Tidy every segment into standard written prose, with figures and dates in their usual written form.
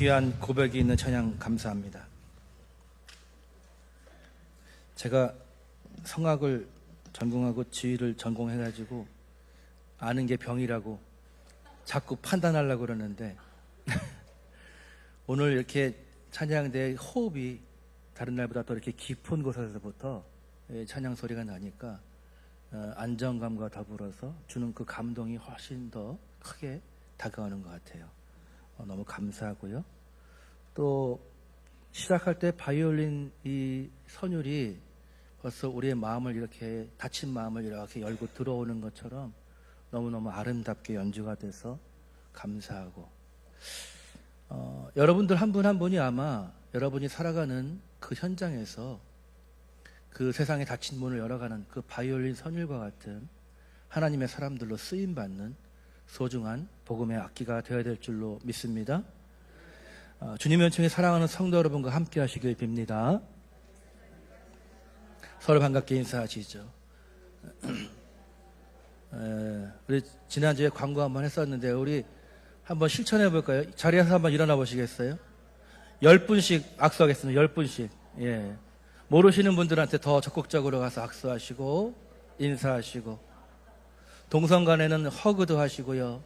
귀한 고백이 있는 찬양 감사합니다. 제가 성악을 전공하고 지휘를 전공해가지고 아는 게 병이라고 자꾸 판단하려고 그러는데 오늘 이렇게 찬양대의 호흡이 다른 날보다 더 이렇게 깊은 곳에서부터 찬양 소리가 나니까 안정감과 더불어서 주는 그 감동이 훨씬 더 크게 다가오는 것 같아요. 너무 감사하고요. 또 시작할 때 바이올린 이 선율이 벌써 우리의 마음을 이렇게 다친 마음을 이렇게 열고 들어오는 것처럼 너무너무 아름답게 연주가 돼서 감사하고 여러분들 한 분 한 분이 아마 여러분이 살아가는 그 현장에서 그 세상에 닫힌 문을 열어가는 그 바이올린 선율과 같은 하나님의 사람들로 쓰임받는 소중한 복음의 악기가 되어야 될 줄로 믿습니다. 주님의 은총에 사랑하는 성도 여러분과 함께 하시길 빕니다. 서로 반갑게 인사하시죠. 우리 지난주에 광고 한번 했었는데 우리 한번 실천해 볼까요? 자리에서 한번 일어나 보시겠어요? 10분씩 악수하겠습니다. 10분씩. 예. 모르시는 분들한테 더 적극적으로 가서 악수하시고 인사하시고, 동성 간에는 허그도 하시고요.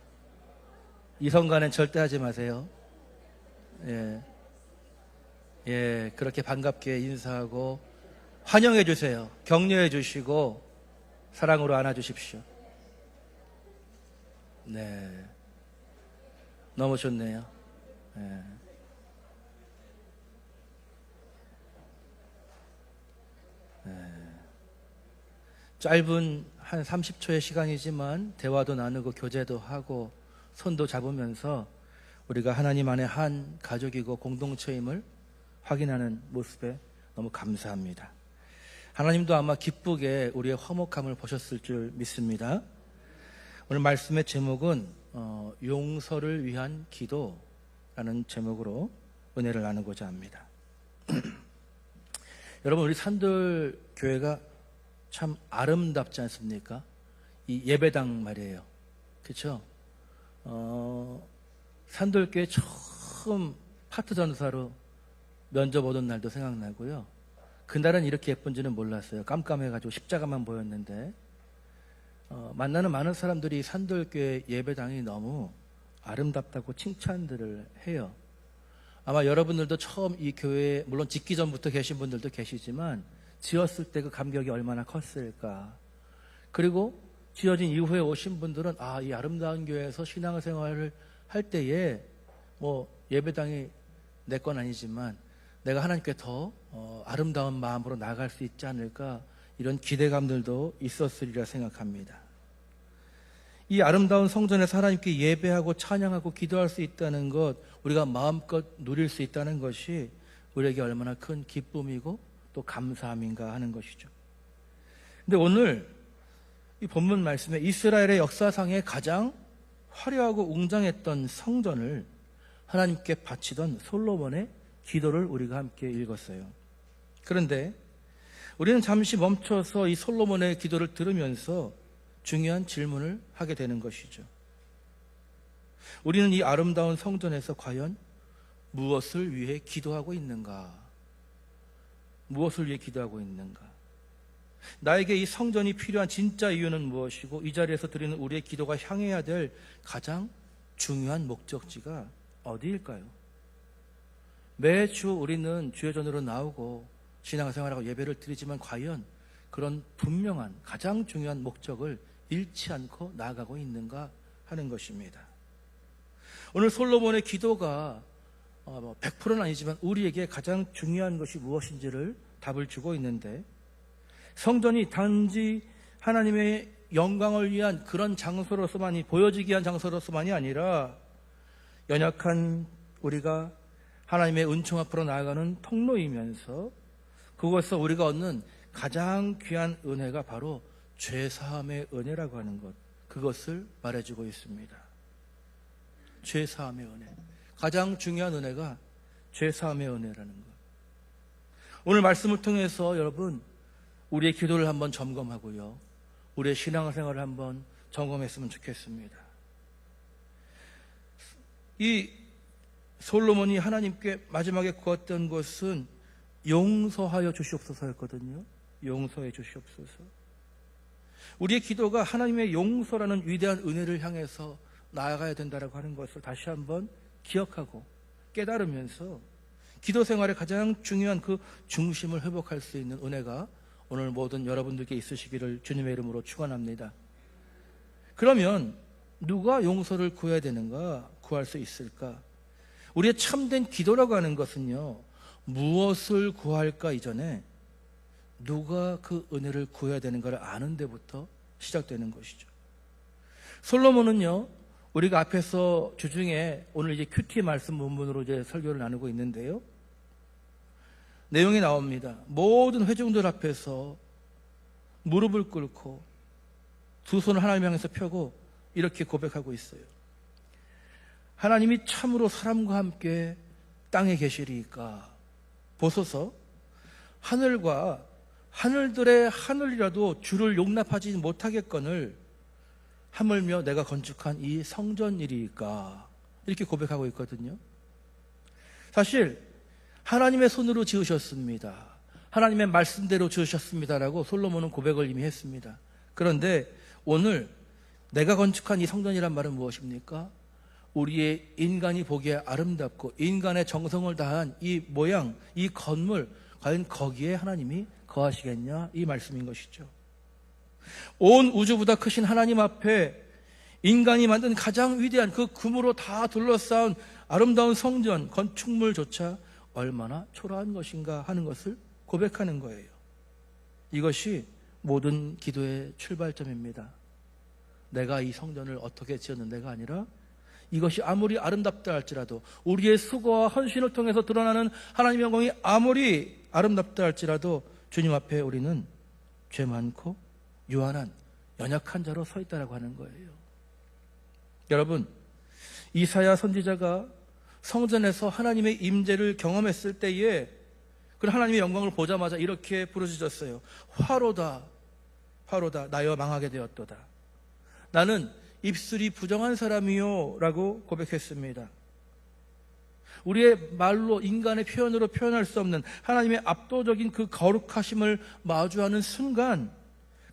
이성 간엔 절대 하지 마세요. 예. 예, 그렇게 반갑게 인사하고 환영해 주세요. 격려해 주시고 사랑으로 안아 주십시오. 네. 너무 좋네요. 예. 짧은 한 30초의 시간이지만 대화도 나누고 교제도 하고 손도 잡으면서 우리가 하나님 안에 한 가족이고 공동체임을 확인하는 모습에 너무 감사합니다. 하나님도 아마 기쁘게 우리의 화목함을 보셨을 줄 믿습니다. 오늘 말씀의 제목은 용서를 위한 기도라는 제목으로 은혜를 나누고자 합니다. 여러분, 우리 산돌교회가 참 아름답지 않습니까? 이 예배당 말이에요. 그렇죠? 산돌교회 처음 파트 전사로 면접 오던 날도 생각나고요. 그날은 이렇게 예쁜지는 몰랐어요. 깜깜해가지고 십자가만 보였는데 만나는 많은 사람들이 산돌교회 예배당이 너무 아름답다고 칭찬들을 해요. 아마 여러분들도 처음 이 교회에 물론 짓기 전부터 계신 분들도 계시지만 지었을 때 그 감격이 얼마나 컸을까. 그리고 지어진 이후에 오신 분들은 이 아름다운 교회에서 신앙생활을 할 때에 예배당이 내 건 아니지만 내가 하나님께 더 아름다운 마음으로 나아갈 수 있지 않을까, 이런 기대감들도 있었으리라 생각합니다. 이 아름다운 성전에서 하나님께 예배하고 찬양하고 기도할 수 있다는 것, 우리가 마음껏 누릴 수 있다는 것이 우리에게 얼마나 큰 기쁨이고 또 감사함인가 하는 것이죠. 근데 오늘 이 본문 말씀에 이스라엘의 역사상에 가장 화려하고 웅장했던 성전을 하나님께 바치던 솔로몬의 기도를 우리가 함께 읽었어요. 그런데 우리는 잠시 멈춰서 이 솔로몬의 기도를 들으면서 중요한 질문을 하게 되는 것이죠. 우리는 이 아름다운 성전에서 과연 무엇을 위해 기도하고 있는가? 무엇을 위해 기도하고 있는가? 나에게 이 성전이 필요한 진짜 이유는 무엇이고, 이 자리에서 드리는 우리의 기도가 향해야 될 가장 중요한 목적지가 어디일까요? 매주 우리는 주여전으로 나오고 신앙생활하고 예배를 드리지만 과연 그런 분명한 가장 중요한 목적을 잃지 않고 나아가고 있는가 하는 것입니다. 오늘 솔로몬의 기도가 100%는 아니지만 우리에게 가장 중요한 것이 무엇인지를 답을 주고 있는데, 성전이 단지 하나님의 영광을 위한 그런 장소로서만이, 보여지기 위한 장소로서만이 아니라 연약한 우리가 하나님의 은총 앞으로 나아가는 통로이면서 그곳에서 우리가 얻는 가장 귀한 은혜가 바로 죄사함의 은혜라고 하는 것, 그것을 말해주고 있습니다. 죄사함의 은혜, 가장 중요한 은혜가 죄사함의 은혜라는 것. 오늘 말씀을 통해서 여러분, 우리의 기도를 한번 점검하고요, 우리의 신앙생활을 한번 점검했으면 좋겠습니다. 이 솔로몬이 하나님께 마지막에 구했던 것은 용서하여 주시옵소서였거든요. 용서해 주시옵소서. 우리의 기도가 하나님의 용서라는 위대한 은혜를 향해서 나아가야 된다라고 하는 것을 다시 한번 기억하고 깨달으면서 기도 생활의 가장 중요한 그 중심을 회복할 수 있는 은혜가 오늘 모든 여러분들께 있으시기를 주님의 이름으로 축원합니다. 그러면 누가 용서를 구해야 되는가? 구할 수 있을까? 우리의 참된 기도라고 하는 것은요, 무엇을 구할까 이전에 누가 그 은혜를 구해야 되는가를 아는 데부터 시작되는 것이죠. 솔로몬은요, 우리가 앞에서 주중에 오늘 이제 큐티 말씀 본문으로 이제 설교를 나누고 있는데요, 내용이 나옵니다. 모든 회중들 앞에서 무릎을 꿇고 두 손을 하나님 향해서 펴고 이렇게 고백하고 있어요. 하나님이 참으로 사람과 함께 땅에 계시리이까 보소서, 하늘과 하늘들의 하늘이라도 주를 용납하지 못하겠거늘 하물며 내가 건축한 이 성전이리이까, 이렇게 고백하고 있거든요. 사실 하나님의 손으로 지으셨습니다, 하나님의 말씀대로 지으셨습니다라고 솔로몬은 고백을 이미 했습니다. 그런데 오늘 내가 건축한 이 성전이란 말은 무엇입니까? 우리의 인간이 보기에 아름답고 인간의 정성을 다한 이 모양, 이 건물, 과연 거기에 하나님이 거하시겠냐? 이 말씀인 것이죠. 온 우주보다 크신 하나님 앞에 인간이 만든 가장 위대한 그 금으로 다 둘러싸운 아름다운 성전, 건축물조차 얼마나 초라한 것인가 하는 것을 고백하는 거예요. 이것이 모든 기도의 출발점입니다. 내가 이 성전을 어떻게 지었는데가 아니라 이것이 아무리 아름답다 할지라도, 우리의 수고와 헌신을 통해서 드러나는 하나님의 영광이 아무리 아름답다 할지라도 주님 앞에 우리는 죄 많고 유한한 연약한 자로 서 있다라고 하는 거예요. 여러분, 이사야 선지자가 성전에서 하나님의 임재를 경험했을 때에 그 하나님의 영광을 보자마자 이렇게 부르짖었어요. 화로다, 화로다, 나여 망하게 되었도다. 나는 입술이 부정한 사람이요 라고 고백했습니다. 우리의 말로, 인간의 표현으로 표현할 수 없는 하나님의 압도적인 그 거룩하심을 마주하는 순간,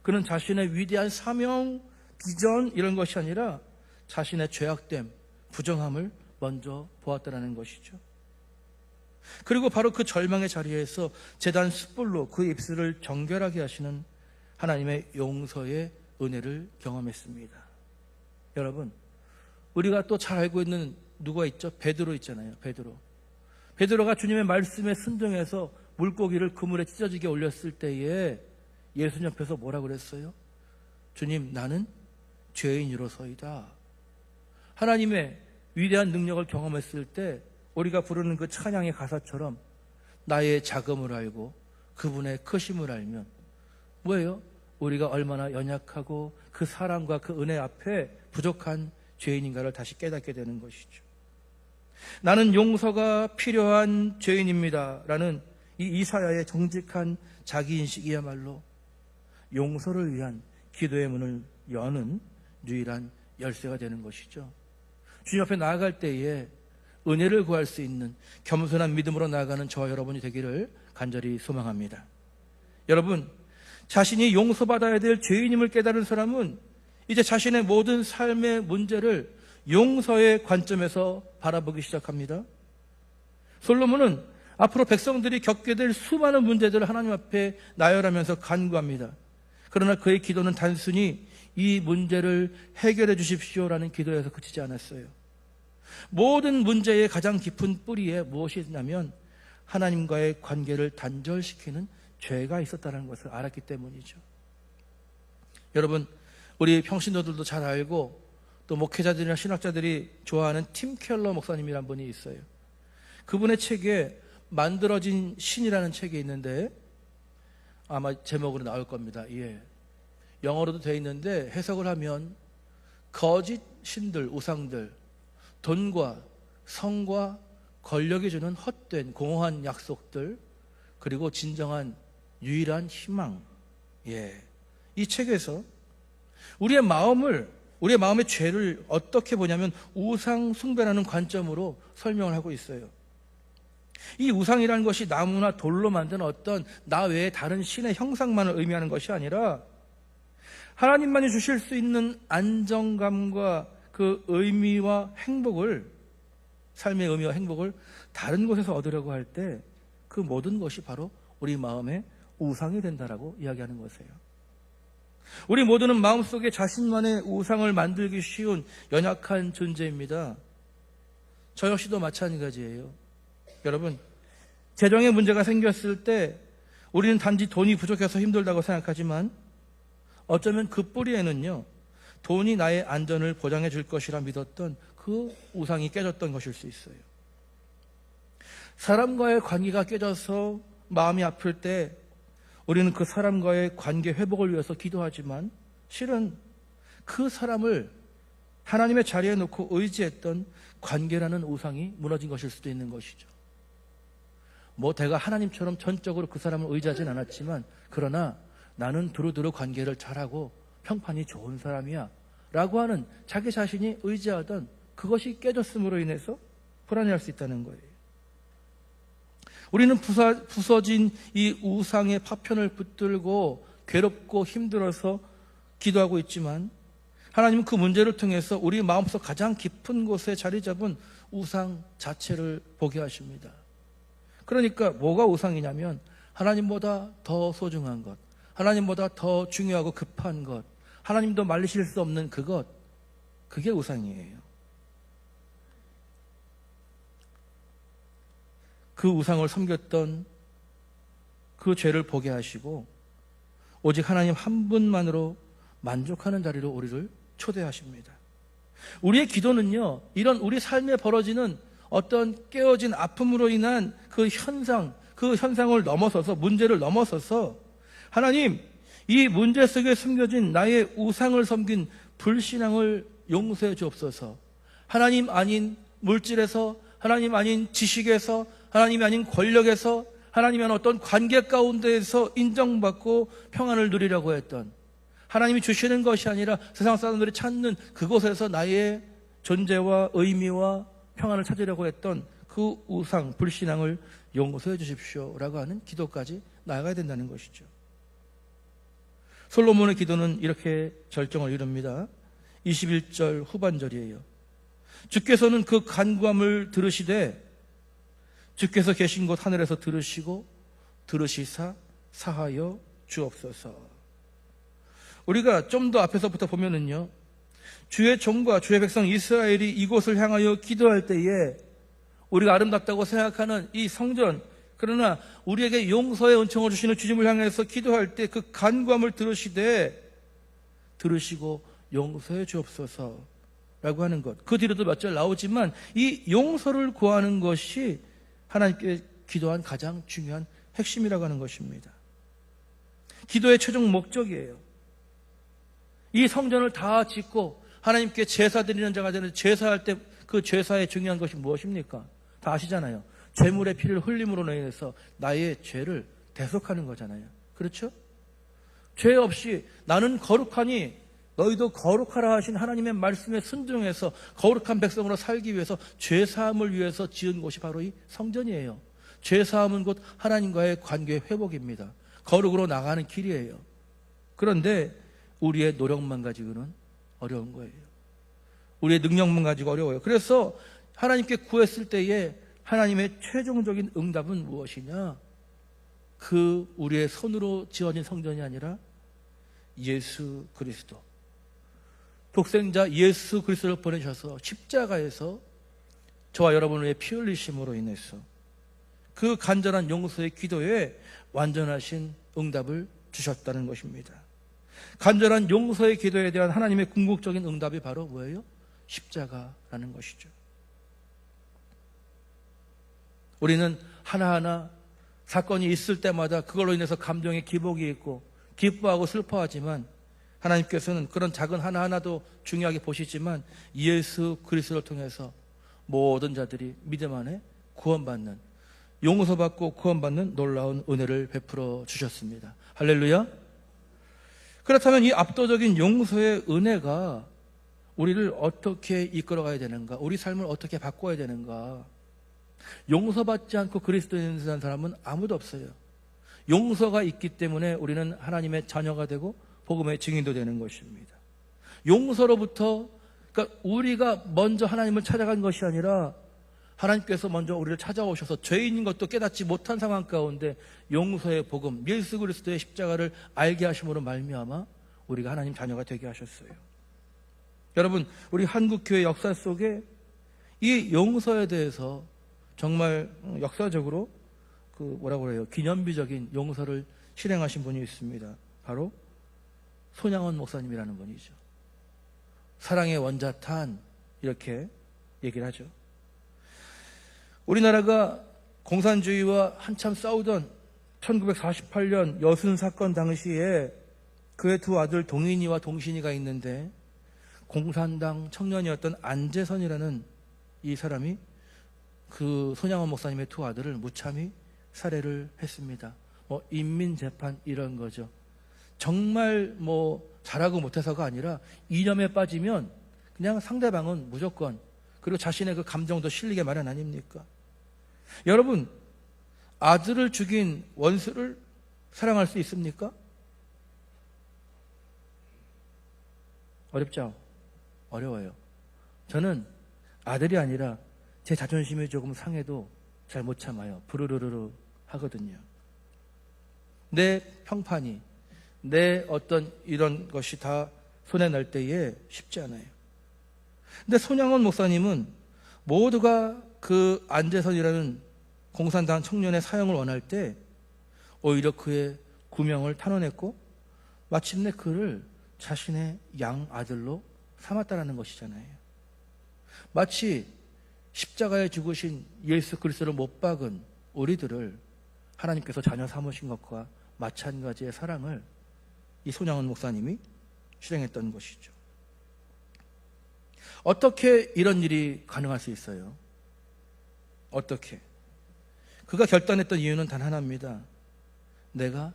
그는 자신의 위대한 사명, 비전 이런 것이 아니라 자신의 죄악됨, 부정함을 먼저 보았다는 것이죠. 그리고 바로 그 절망의 자리에서 제단 숯불로 그 입술을 정결하게 하시는 하나님의 용서의 은혜를 경험했습니다. 여러분, 우리가 또 잘 알고 있는 누가 있죠? 베드로 있잖아요. 베드로가 주님의 말씀에 순종해서 물고기를 그물에 찢어지게 올렸을 때에 예수님 옆에서 뭐라 그랬어요? 주님, 나는 죄인으로서이다. 하나님의 위대한 능력을 경험했을 때 우리가 부르는 그 찬양의 가사처럼 나의 자금을 알고 그분의 크심을 알면 뭐예요? 우리가 얼마나 연약하고 그 사랑과 그 은혜 앞에 부족한 죄인인가를 다시 깨닫게 되는 것이죠. 나는 용서가 필요한 죄인입니다 라는 이 이사야의 정직한 자기인식이야말로 용서를 위한 기도의 문을 여는 유일한 열쇠가 되는 것이죠. 주님 앞에 나아갈 때에 은혜를 구할 수 있는 겸손한 믿음으로 나아가는 저와 여러분이 되기를 간절히 소망합니다. 여러분, 자신이 용서받아야 될 죄인임을 깨달은 사람은 이제 자신의 모든 삶의 문제를 용서의 관점에서 바라보기 시작합니다. 솔로몬은 앞으로 백성들이 겪게 될 수많은 문제들을 하나님 앞에 나열하면서 간구합니다. 그러나 그의 기도는 단순히 이 문제를 해결해 주십시오라는 기도에서 그치지 않았어요. 모든 문제의 가장 깊은 뿌리에 무엇이 있냐면 하나님과의 관계를 단절시키는 죄가 있었다는 것을 알았기 때문이죠. 여러분, 우리 평신도들도 잘 알고 또 목회자들이나 신학자들이 좋아하는 팀 켈러 목사님이라는 분이 있어요. 그분의 책에 만들어진 신이라는 책이 있는데 아마 제목으로 나올 겁니다. 예. 영어로도 되어 있는데 해석을 하면 거짓 신들, 우상들, 돈과 성과 권력이 주는 헛된 공허한 약속들, 그리고 진정한 유일한 희망. 예. 이 책에서 우리의 마음을 우리의 마음의 죄를 어떻게 보냐면 우상 숭배라는 관점으로 설명을 하고 있어요. 이 우상이라는 것이 나무나 돌로 만든 어떤 나 외에 다른 신의 형상만을 의미하는 것이 아니라 하나님만이 주실 수 있는 안정감과 그 의미와 행복을, 삶의 의미와 행복을 다른 곳에서 얻으려고 할 때 그 모든 것이 바로 우리 마음의 우상이 된다라고 이야기하는 것이에요. 우리 모두는 마음속에 자신만의 우상을 만들기 쉬운 연약한 존재입니다. 저 역시도 마찬가지예요. 여러분, 재정에 문제가 생겼을 때 우리는 단지 돈이 부족해서 힘들다고 생각하지만 어쩌면 그 뿌리에는요, 돈이 나의 안전을 보장해 줄 것이라 믿었던 그 우상이 깨졌던 것일 수 있어요. 사람과의 관계가 깨져서 마음이 아플 때 우리는 그 사람과의 관계 회복을 위해서 기도하지만 실은 그 사람을 하나님의 자리에 놓고 의지했던 관계라는 우상이 무너진 것일 수도 있는 것이죠. 내가 하나님처럼 전적으로 그 사람을 의지하진 않았지만 그러나 나는 두루두루 관계를 잘하고 평판이 좋은 사람이야 라고 하는 자기 자신이 의지하던 그것이 깨졌음으로 인해서 불안해할 수 있다는 거예요. 우리는 부서진 이 우상의 파편을 붙들고 괴롭고 힘들어서 기도하고 있지만 하나님은 그 문제를 통해서 우리 마음속 가장 깊은 곳에 자리 잡은 우상 자체를 보게 하십니다. 그러니까 뭐가 우상이냐면 하나님보다 더 소중한 것, 하나님보다 더 중요하고 급한 것, 하나님도 말리실 수 없는 그것, 그게 우상이에요. 그 우상을 섬겼던 그 죄를 보게 하시고 오직 하나님 한 분만으로 만족하는 자리로 우리를 초대하십니다. 우리의 기도는요, 이런 우리 삶에 벌어지는 어떤 깨어진 아픔으로 인한 그 현상을 넘어서서, 문제를 넘어서서 하나님, 이 문제 속에 숨겨진 나의 우상을 섬긴 불신앙을 용서해 주옵소서. 하나님 아닌 물질에서, 하나님 아닌 지식에서, 하나님이 아닌 권력에서, 하나님이 아닌 어떤 관계 가운데에서 인정받고 평안을 누리려고 했던, 하나님이 주시는 것이 아니라 세상 사람들이 찾는 그곳에서 나의 존재와 의미와 평안을 찾으려고 했던 그 우상, 불신앙을 용서해 주십시오라고 하는 기도까지 나아가야 된다는 것이죠. 솔로몬의 기도는 이렇게 절정을 이룹니다. 21절 후반절이에요. 주께서는 그 간구함을 들으시되 주께서 계신 곳 하늘에서 들으시사 사하여 주옵소서. 우리가 좀 더 앞에서부터 보면은요, 주의 종과 주의 백성 이스라엘이 이곳을 향하여 기도할 때에 우리가 아름답다고 생각하는 이 성전, 그러나 우리에게 용서의 은총을 주시는 주님을 향해서 기도할 때 그 간구함을 들으시고 용서해 주옵소서 라고 하는 것, 그 뒤로도 몇 절 나오지만 이 용서를 구하는 것이 하나님께 기도한 가장 중요한 핵심이라고 하는 것입니다. 기도의 최종 목적이에요. 이 성전을 다 짓고 하나님께 제사 드리는 자가 되는, 제사할 때 그 제사의 중요한 것이 무엇입니까? 다 아시잖아요. 제물의 피를 흘림으로 인해서 나의 죄를 대속하는 거잖아요. 그렇죠? 죄 없이 나는 거룩하니 너희도 거룩하라 하신 하나님의 말씀에 순종해서 거룩한 백성으로 살기 위해서 죄사함을 위해서 지은 곳이 바로 이 성전이에요. 죄사함은 곧 하나님과의 관계 회복입니다. 거룩으로 나가는 길이에요. 그런데 우리의 노력만 가지고는 어려운 거예요. 우리의 능력만 가지고 어려워요. 그래서 하나님께 구했을 때에 하나님의 최종적인 응답은 무엇이냐? 그 우리의 손으로 지어진 성전이 아니라 예수 그리스도, 독생자 예수 그리스도를 보내셔서 십자가에서 저와 여러분을 위해 피 흘리심으로 인해서 그 간절한 용서의 기도에 완전하신 응답을 주셨다는 것입니다. 간절한 용서의 기도에 대한 하나님의 궁극적인 응답이 바로 뭐예요? 십자가라는 것이죠. 우리는 하나하나 사건이 있을 때마다 그걸로 인해서 감정의 기복이 있고 기뻐하고 슬퍼하지만 하나님께서는 그런 작은 하나하나도 중요하게 보시지만 예수 그리스도를 통해서 모든 자들이 믿음 안에 구원받는, 용서받고 구원받는 놀라운 은혜를 베풀어 주셨습니다. 할렐루야. 그렇다면 이 압도적인 용서의 은혜가 우리를 어떻게 이끌어가야 되는가, 우리 삶을 어떻게 바꿔야 되는가. 용서받지 않고 그리스도인이 된 사람은 아무도 없어요. 용서가 있기 때문에 우리는 하나님의 자녀가 되고 복음의 증인도 되는 것입니다. 용서로부터, 그러니까 우리가 먼저 하나님을 찾아간 것이 아니라 하나님께서 먼저 우리를 찾아오셔서 죄인인 것도 깨닫지 못한 상황 가운데 용서의 복음, 예수 그리스도의 십자가를 알게 하심으로 말미암아 우리가 하나님 자녀가 되게 하셨어요. 여러분, 우리 한국교회 역사 속에 이 용서에 대해서 정말 역사적으로 뭐라고 그래요? 기념비적인 용서를 실행하신 분이 있습니다. 바로 손양원 목사님이라는 분이죠. 사랑의 원자탄, 이렇게 얘기를 하죠. 우리나라가 공산주의와 한참 싸우던 1948년 여순 사건 당시에 그의 두 아들 동인이와 동신이가 있는데 공산당 청년이었던 안재선이라는 이 사람이 그 손양원 목사님의 두 아들을 무참히 살해를 했습니다. 인민재판 이런 거죠. 정말 잘하고 못해서가 아니라 이념에 빠지면 그냥 상대방은 무조건, 그리고 자신의 그 감정도 실리게 마련 아닙니까? 여러분, 아들을 죽인 원수를 사랑할 수 있습니까? 어렵죠? 어려워요. 저는 아들이 아니라 제 자존심이 조금 상해도 잘 못 참아요. 부르르르 하거든요. 내 평판이, 내 어떤 이런 것이 다 손에 날 때에 쉽지 않아요. 근데 손양원 목사님은 모두가 그 안재선이라는 공산당 청년의 사형을 원할 때 오히려 그의 구명을 탄원했고 마침내 그를 자신의 양 아들로 삼았다라는 것이잖아요. 마치 십자가에 죽으신 예수 그리스도를 못 박은 우리들을 하나님께서 자녀 삼으신 것과 마찬가지의 사랑을 이 손양원 목사님이 실행했던 것이죠. 어떻게 이런 일이 가능할 수 있어요? 어떻게? 그가 결단했던 이유는 단 하나입니다. 내가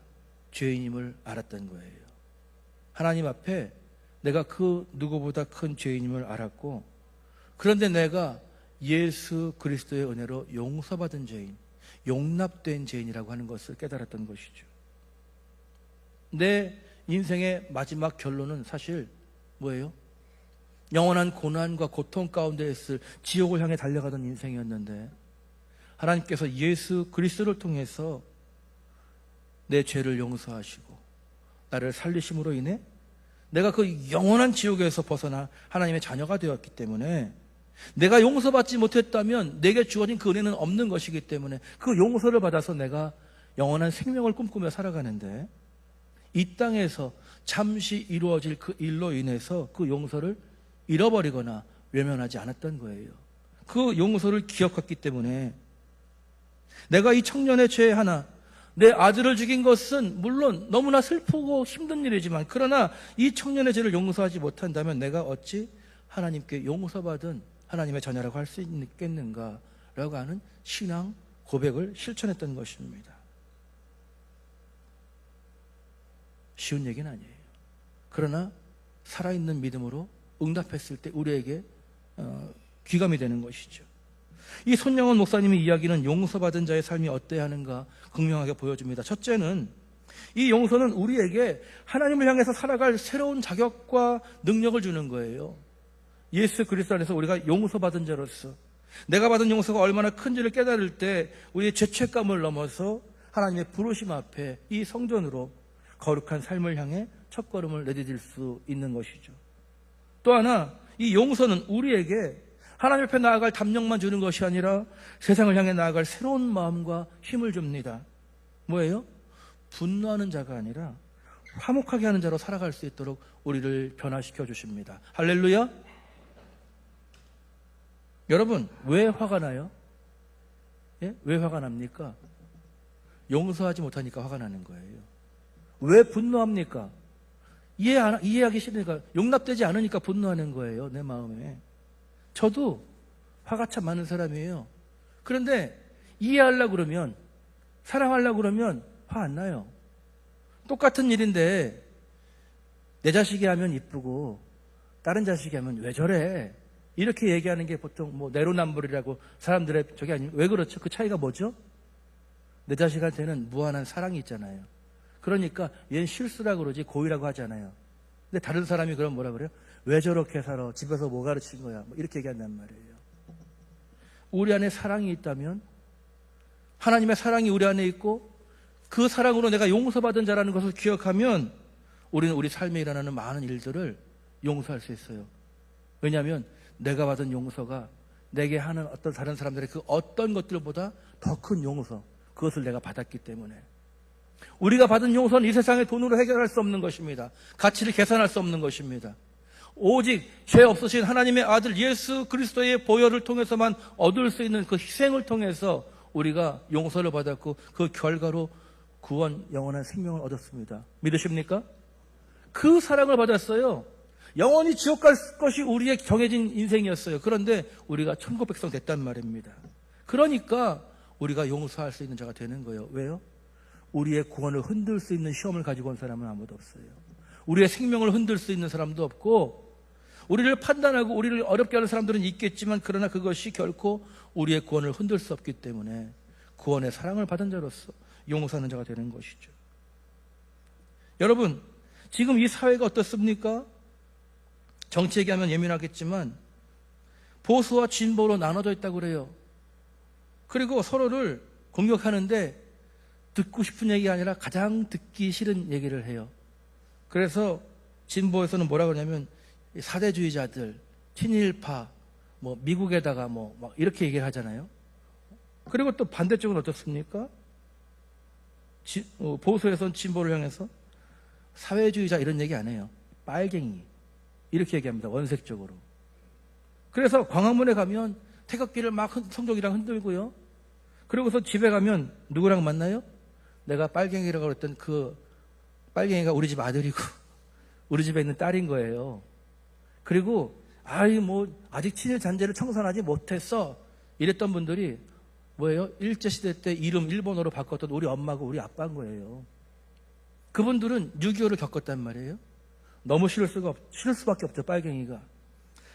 죄인임을 알았던 거예요. 하나님 앞에 내가 그 누구보다 큰 죄인임을 알았고, 그런데 내가 예수 그리스도의 은혜로 용서받은 죄인, 용납된 죄인이라고 하는 것을 깨달았던 것이죠. 내 인생의 마지막 결론은 사실 뭐예요? 영원한 고난과 고통 가운데 있을 지옥을 향해 달려가던 인생이었는데 하나님께서 예수 그리스도를 통해서 내 죄를 용서하시고 나를 살리심으로 인해 내가 그 영원한 지옥에서 벗어나 하나님의 자녀가 되었기 때문에, 내가 용서받지 못했다면 내게 주어진 그 은혜는 없는 것이기 때문에 그 용서를 받아서 내가 영원한 생명을 꿈꾸며 살아가는데, 이 땅에서 잠시 이루어질 그 일로 인해서 그 용서를 잃어버리거나 외면하지 않았던 거예요. 그 용서를 기억했기 때문에 내가 이 청년의 죄 하나, 내 아들을 죽인 것은 물론 너무나 슬프고 힘든 일이지만, 그러나 이 청년의 죄를 용서하지 못한다면 내가 어찌 하나님께 용서받은 하나님의 자녀라고 할 수 있겠는가라고 하는 신앙 고백을 실천했던 것입니다. 쉬운 얘기는 아니에요. 그러나 살아있는 믿음으로 응답했을 때 우리에게 귀감이 되는 것이죠. 이 손양원 목사님의 이야기는 용서받은 자의 삶이 어때야 하는가 극명하게 보여줍니다. 첫째는 이 용서는 우리에게 하나님을 향해서 살아갈 새로운 자격과 능력을 주는 거예요. 예수 그리스도 안에서 우리가 용서받은 자로서 내가 받은 용서가 얼마나 큰지를 깨달을 때 우리의 죄책감을 넘어서 하나님의 부르심 앞에 이 성전으로 거룩한 삶을 향해 첫걸음을 내디딜 수 있는 것이죠. 또 하나, 이 용서는 우리에게 하나님 앞에 나아갈 담력만 주는 것이 아니라 세상을 향해 나아갈 새로운 마음과 힘을 줍니다. 뭐예요? 분노하는 자가 아니라 화목하게 하는 자로 살아갈 수 있도록 우리를 변화시켜 주십니다. 할렐루야. 여러분, 왜 화가 나요? 예? 왜 화가 납니까? 용서하지 못하니까 화가 나는 거예요. 왜 분노합니까? 이해하기 싫으니까, 용납되지 않으니까 분노하는 거예요, 내 마음에. 저도 화가 참 많은 사람이에요. 그런데 이해하려고 그러면, 사랑하려고 그러면 화 안 나요. 똑같은 일인데 내 자식이 하면 이쁘고 다른 자식이 하면 왜 저래? 이렇게 얘기하는 게 보통 뭐 내로남불이라고 사람들의 저게 아니면 왜 그렇죠? 그 차이가 뭐죠? 내 자식한테는 무한한 사랑이 있잖아요. 그러니까 얘는 실수라고 그러지 고의라고 하잖아요. 근데 다른 사람이 그럼 뭐라 그래요? 왜 저렇게 살아? 집에서 뭐 가르친 거야? 뭐 이렇게 얘기한단 말이에요. 우리 안에 사랑이 있다면 하나님의 사랑이 우리 안에 있고 그 사랑으로 내가 용서받은 자라는 것을 기억하면 우리는 우리 삶에 일어나는 많은 일들을 용서할 수 있어요. 왜냐하면 내가 받은 용서가 내게 하는 어떤 다른 사람들의 그 어떤 것들보다 더 큰 용서, 그것을 내가 받았기 때문에. 우리가 받은 용서는 이 세상의 돈으로 해결할 수 없는 것입니다. 가치를 계산할 수 없는 것입니다. 오직 죄 없으신 하나님의 아들 예수 그리스도의 보혈을 통해서만 얻을 수 있는 그 희생을 통해서 우리가 용서를 받았고 그 결과로 구원, 영원한 생명을 얻었습니다. 믿으십니까? 그 사랑을 받았어요. 영원히 지옥 갈 것이 우리의 정해진 인생이었어요. 그런데 우리가 천국 백성 됐단 말입니다. 그러니까 우리가 용서할 수 있는 자가 되는 거예요. 왜요? 우리의 구원을 흔들 수 있는 시험을 가지고 온 사람은 아무도 없어요. 우리의 생명을 흔들 수 있는 사람도 없고, 우리를 판단하고 우리를 어렵게 하는 사람들은 있겠지만 그러나 그것이 결코 우리의 구원을 흔들 수 없기 때문에 구원의 사랑을 받은 자로서 용서하는 자가 되는 것이죠. 여러분, 지금 이 사회가 어떻습니까? 정치 얘기하면 예민하겠지만 보수와 진보로 나눠져 있다고 그래요. 그리고 서로를 공격하는데 듣고 싶은 얘기가 아니라 가장 듣기 싫은 얘기를 해요. 그래서 진보에서는 뭐라고 하냐면 사대주의자들, 친일파, 뭐 미국에다가 뭐 막 이렇게 얘기를 하잖아요. 그리고 또 반대쪽은 어떻습니까? 보수에서는 진보를 향해서 사회주의자 이런 얘기 안 해요. 빨갱이 이렇게 얘기합니다. 원색적으로. 그래서 광화문에 가면 태극기를 막 성적이랑 흔들고요. 그리고서 집에 가면 누구랑 만나요? 내가 빨갱이라고 그랬던 그 빨갱이가 우리 집 아들이고 우리 집에 있는 딸인 거예요. 그리고 아직 친일 잔재를 청산하지 못했어 이랬던 분들이 뭐예요? 일제시대 때 이름 일본어로 바꿨던 우리 엄마고 우리 아빠인 거예요. 그분들은 6.25를 겪었단 말이에요. 너무 싫을 수밖에 없죠, 빨갱이가.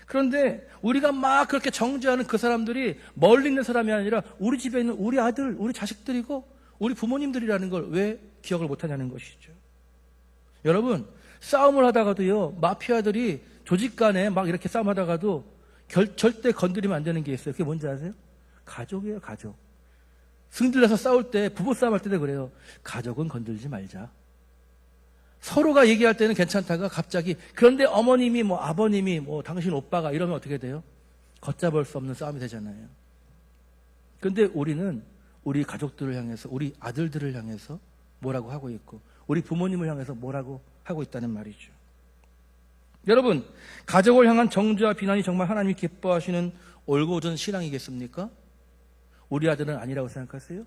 그런데 우리가 막 그렇게 정죄하는 그 사람들이 멀리 있는 사람이 아니라 우리 집에 있는 우리 아들, 우리 자식들이고 우리 부모님들이라는 걸 왜 기억을 못하냐는 것이죠. 여러분, 싸움을 하다가도요, 마피아들이 조직 간에 막 이렇게 싸움하다가도 절대 건드리면 안 되는 게 있어요. 그게 뭔지 아세요? 가족이에요, 가족. 승질나서 싸울 때, 부부싸움 할 때도 그래요. 가족은 건들지 말자. 서로가 얘기할 때는 괜찮다가 갑자기, 그런데 어머님이 아버님이 당신 오빠가 이러면 어떻게 돼요? 걷잡을 수 없는 싸움이 되잖아요. 그런데 우리는 우리 가족들을 향해서, 우리 아들들을 향해서 뭐라고 하고 있고, 우리 부모님을 향해서 뭐라고 하고 있다는 말이죠. 여러분, 가족을 향한 정죄와 비난이 정말 하나님이 기뻐하시는 올곧은 신앙이겠습니까? 우리 아들은 아니라고 생각하세요?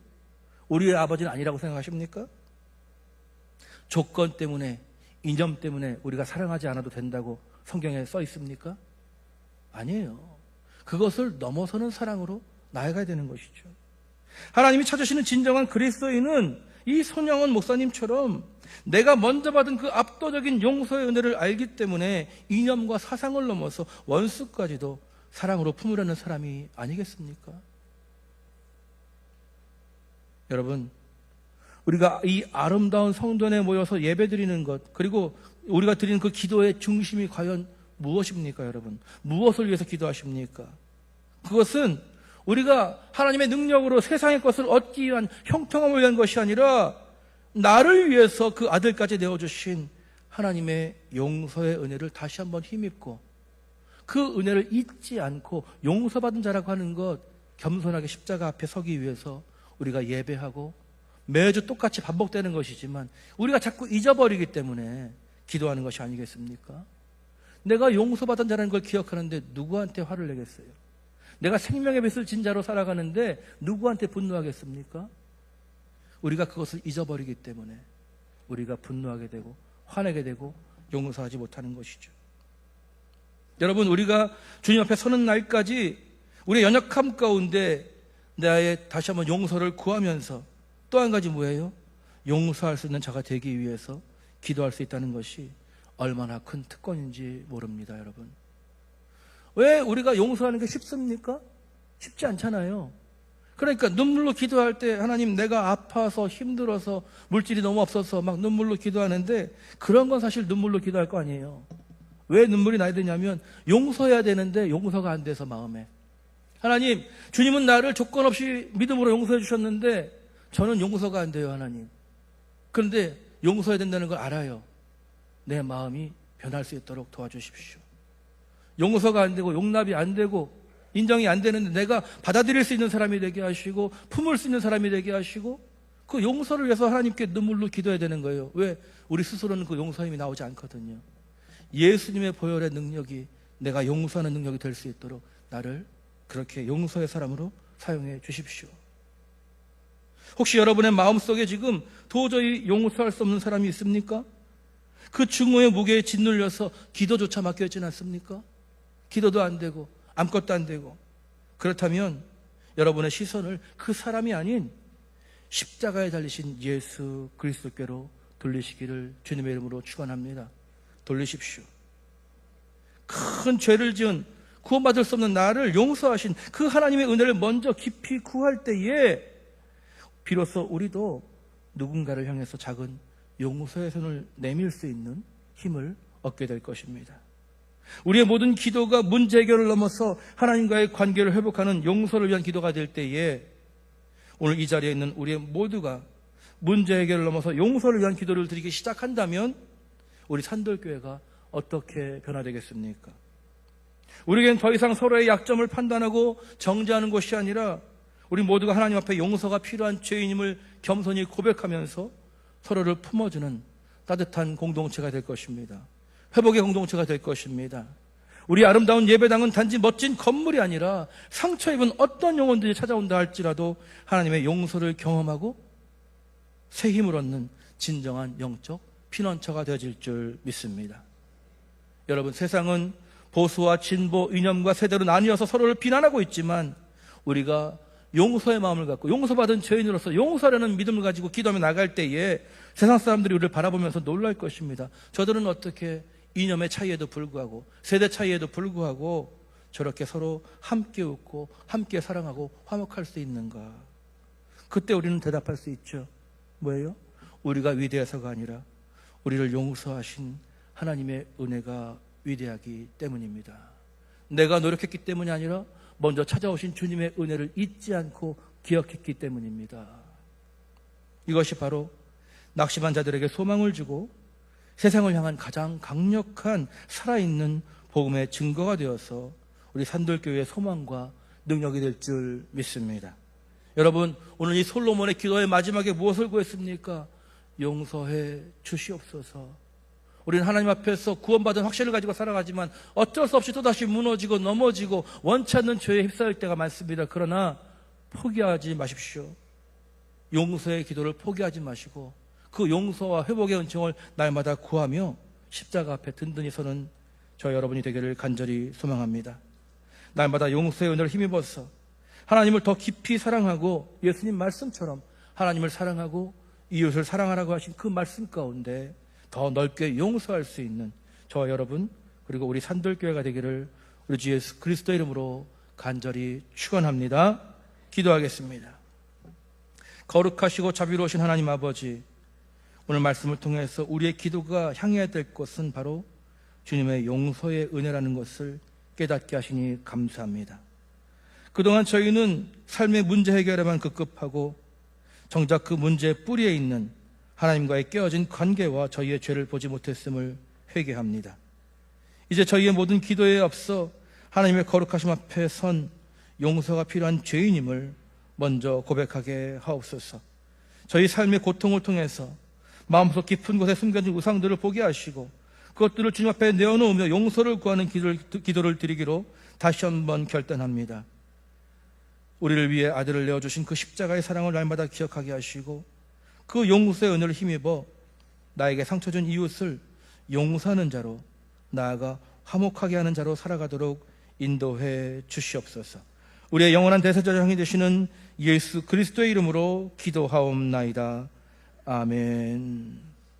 우리 아버지는 아니라고 생각하십니까? 조건 때문에, 이념 때문에 우리가 사랑하지 않아도 된다고 성경에 써 있습니까? 아니에요. 그것을 넘어서는 사랑으로 나아가야 되는 것이죠. 하나님이 찾으시는 진정한 그리스도인은 이 손영원 목사님처럼 내가 먼저 받은 그 압도적인 용서의 은혜를 알기 때문에 이념과 사상을 넘어서 원수까지도 사랑으로 품으려는 사람이 아니겠습니까? 여러분, 우리가 이 아름다운 성전에 모여서 예배드리는 것, 그리고 우리가 드리는 그 기도의 중심이 과연 무엇입니까, 여러분? 무엇을 위해서 기도하십니까? 그것은 우리가 하나님의 능력으로 세상의 것을 얻기 위한 형통함을 위한 것이 아니라 나를 위해서 그 아들까지 내어주신 하나님의 용서의 은혜를 다시 한번 힘입고 그 은혜를 잊지 않고 용서받은 자라고 하는 것, 겸손하게 십자가 앞에 서기 위해서 우리가 예배하고 매주 똑같이 반복되는 것이지만 우리가 자꾸 잊어버리기 때문에 기도하는 것이 아니겠습니까? 내가 용서받은 자라는 걸 기억하는데 누구한테 화를 내겠어요? 내가 생명의 빚을 진 자로 살아가는데 누구한테 분노하겠습니까? 우리가 그것을 잊어버리기 때문에 우리가 분노하게 되고 화내게 되고 용서하지 못하는 것이죠. 여러분, 우리가 주님 앞에 서는 날까지 우리의 연약함 가운데 나의 다시 한번 용서를 구하면서 또 한 가지 뭐예요? 용서할 수 있는 자가 되기 위해서 기도할 수 있다는 것이 얼마나 큰 특권인지 모릅니다, 여러분. 왜 우리가 용서하는 게 쉽습니까? 쉽지 않잖아요. 그러니까 눈물로 기도할 때 하나님 내가 아파서 힘들어서 물질이 너무 없어서 막 눈물로 기도하는데 그런 건 사실 눈물로 기도할 거 아니에요. 왜 눈물이 나야 되냐면 용서해야 되는데 용서가 안 돼서 마음에. 하나님, 주님은 나를 조건 없이 믿음으로 용서해 주셨는데 저는 용서가 안 돼요, 하나님. 그런데 용서해야 된다는 걸 알아요. 내 마음이 변할 수 있도록 도와주십시오. 용서가 안 되고 용납이 안 되고 인정이 안 되는데 내가 받아들일 수 있는 사람이 되게 하시고 품을 수 있는 사람이 되게 하시고 그 용서를 위해서 하나님께 눈물로 기도해야 되는 거예요. 왜? 우리 스스로는 그 용서임이 나오지 않거든요. 예수님의 보혈의 능력이 내가 용서하는 능력이 될 수 있도록 나를 그렇게 용서의 사람으로 사용해 주십시오. 혹시 여러분의 마음속에 지금 도저히 용서할 수 없는 사람이 있습니까? 그 증오의 무게에 짓눌려서 기도조차 막혀있지는 않습니까? 기도도 안 되고 아무것도 안 되고. 그렇다면 여러분의 시선을 그 사람이 아닌 십자가에 달리신 예수 그리스도께로 돌리시기를 주님의 이름으로 축원합니다. 돌리십시오. 큰 죄를 지은 구원받을 수 없는 나를 용서하신 그 하나님의 은혜를 먼저 깊이 구할 때에 비로소 우리도 누군가를 향해서 작은 용서의 손을 내밀 수 있는 힘을 얻게 될 것입니다. 우리의 모든 기도가 문제 해결을 넘어서 하나님과의 관계를 회복하는 용서를 위한 기도가 될 때에 오늘 이 자리에 있는 우리 모두가 문제 해결을 넘어서 용서를 위한 기도를 드리기 시작한다면 우리 산돌교회가 어떻게 변화되겠습니까? 우리에겐 더 이상 서로의 약점을 판단하고 정죄하는 것이 아니라 우리 모두가 하나님 앞에 용서가 필요한 죄인임을 겸손히 고백하면서 서로를 품어주는 따뜻한 공동체가 될 것입니다. 회복의 공동체가 될 것입니다. 우리 아름다운 예배당은 단지 멋진 건물이 아니라 상처 입은 어떤 영혼들이 찾아온다 할지라도 하나님의 용서를 경험하고 새 힘을 얻는 진정한 영적 피난처가 되어질 줄 믿습니다. 여러분, 세상은 보수와 진보, 이념과 세대로 나뉘어서 서로를 비난하고 있지만 우리가 용서의 마음을 갖고 용서받은 죄인으로서 용서라는 믿음을 가지고 기도하며 나갈 때에 세상 사람들이 우리를 바라보면서 놀랄 것입니다. 저들은 어떻게 이념의 차이에도 불구하고 세대 차이에도 불구하고 저렇게 서로 함께 웃고 함께 사랑하고 화목할 수 있는가? 그때 우리는 대답할 수 있죠. 뭐예요? 우리가 위대해서가 아니라 우리를 용서하신 하나님의 은혜가 위대하기 때문입니다. 내가 노력했기 때문이 아니라 먼저 찾아오신 주님의 은혜를 잊지 않고 기억했기 때문입니다. 이것이 바로 낙심한 자들에게 소망을 주고 세상을 향한 가장 강력한 살아있는 복음의 증거가 되어서 우리 산돌교회의 소망과 능력이 될 줄 믿습니다. 여러분, 오늘 이 솔로몬의 기도의 마지막에 무엇을 구했습니까? 용서해 주시옵소서. 우리는 하나님 앞에서 구원받은 확신을 가지고 살아가지만 어쩔 수 없이 또다시 무너지고 넘어지고 원치 않는 죄에 휩싸일 때가 많습니다. 그러나 포기하지 마십시오. 용서의 기도를 포기하지 마시고 그 용서와 회복의 은총을 날마다 구하며 십자가 앞에 든든히 서는 저 여러분이 되기를 간절히 소망합니다. 날마다 용서의 은혜를 힘입어서 하나님을 더 깊이 사랑하고 예수님 말씀처럼 하나님을 사랑하고 이웃을 사랑하라고 하신 그 말씀 가운데 더 넓게 용서할 수 있는 저와 여러분 그리고 우리 산돌교회가 되기를 우리 주 예수 그리스도 이름으로 간절히 축원합니다. 기도하겠습니다. 거룩하시고 자비로우신 하나님 아버지, 오늘 말씀을 통해서 우리의 기도가 향해야 될 것은 바로 주님의 용서의 은혜라는 것을 깨닫게 하시니 감사합니다. 그동안 저희는 삶의 문제 해결에만 급급하고 정작 그 문제의 뿌리에 있는 하나님과의 깨어진 관계와 저희의 죄를 보지 못했음을 회개합니다. 이제 저희의 모든 기도에 앞서 하나님의 거룩하심 앞에 선 용서가 필요한 죄인임을 먼저 고백하게 하옵소서. 저희 삶의 고통을 통해서 마음속 깊은 곳에 숨겨진 우상들을 보게 하시고 그것들을 주님 앞에 내어놓으며 용서를 구하는 기도를 드리기로 다시 한번 결단합니다. 우리를 위해 아들을 내어주신 그 십자가의 사랑을 날마다 기억하게 하시고 그 용서의 은혜를 힘입어 나에게 상처 준 이웃을 용서하는 자로 나아가 화목하게 하는 자로 살아가도록 인도해 주시옵소서. 우리의 영원한 대제사장이 되시는 예수 그리스도의 이름으로 기도하옵나이다. 아멘.